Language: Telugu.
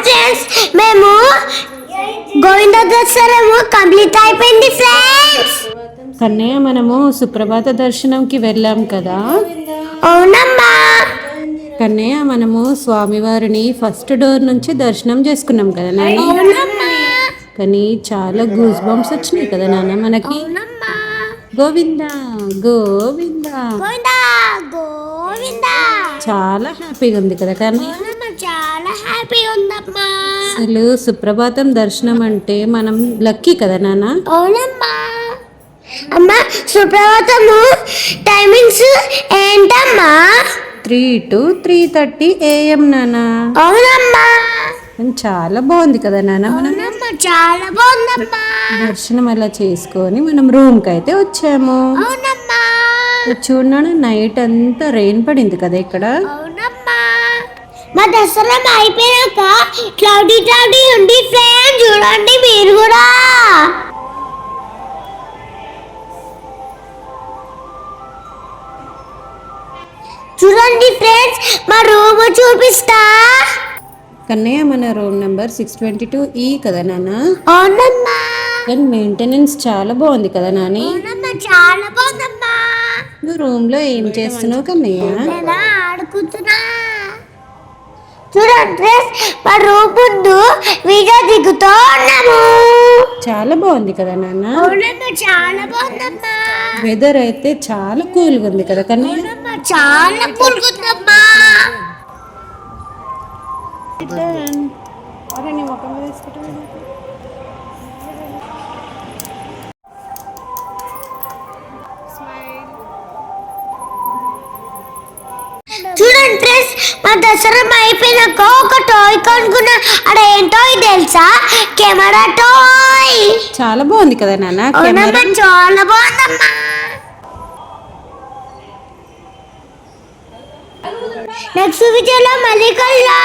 ఫ్రెండ్స్ మేము గోవింద దర్శనము కంప్లీట్ అయిపోయింది ఫ్రెండ్స్. కన్నయ్య మనము సుప్రభాత దర్శనంకి వెళ్ళాం కదా. అవునమ్మా. కన్నయ్య మనము స్వామివారిని ఫస్ట్ డోర్ నుంచి దర్శనం చేసుకున్నాం కదా నాన్న. అవునమ్మా. కానీ చాలా గూస్ బంప్స్ వచ్చినాయి కదా నాన్న మనకి. అవునమ్మా. గోవింద గోవింద గోవింద గోవింద. చాలా హ్యాపీగా ఉంది కదా కన్నయ్య. అవునమ్మా, చాలా హ్యాపీగా ఉందమ్మా. అసలు సుప్రభాతం దర్శనం అంటే మనం లక్కీ కదా నాన్న. అవునమ్మా. అమ్మా సుప్రభాతము టైమింగ్స్ ఏంటమ్మా? 3 to 3:30 AM నాన్న. అవునమ్మా. చాలా బాగుంది కదా నాన్న. మనం అవునమ్మా, చాలా బాగుందమ్మా. దర్శనం అలా చేసుకొని మనం రూమ్కి అయితే వచ్చాము. అవునమ్మా. చూడన్నా నైట్ అంతా రెయిన్ పడింది కదా ఇక్కడ. అవునమ్మా. మా దర్శనం అయిపోయాక క్లౌడీ క్లౌడీ ఉంది ఫ్రెండ్, చూడండి మీరు కూడా. చూడండి ఫ్రెండ్స్, మా రూమ్ చూపిస్తా. కన్నయ్య మన రూమ్ నెంబర్ 622E కదా నాన్న. అవునమ్మా. కానీ మెయింటెనెన్స్ చాలా బాగుంది కదా నాని. అవునమ్మా, చాలా బాగుందమ్మా. నువ్వు రూమ్లో ఏం చేస్తున్నావు కన్నయ్య? నేనా ఆడుకుంటున్నా. చూడండి ఫ్రెండ్స్, మా రూమ్ ముందు వీడియో దిగుతూ ఉన్నాము. చాలా బాగుంది కదా నాన్న. అవునమ్మా, చాలా బాగుందమ్మా. వెదర్ అయితే చాలా కూల్గా ఉంది కదా కన్నయ్య. అవునమ్మా, చాలా కూల్గుందమ్మా. చూడండి ఫ్రెండ్స్, మా దసరా అయిపోయినాక ఒక టాయ్ కొనుక్కున్నా. అదేంటో తెలుసా? Camera toy. చాలా బాగుంది కదా నాన్న కెమెరా. చాలా బాగుందమ్మా. నెక్స్ట్ వీడియోలో మళ్ళీ కలుద్దాం.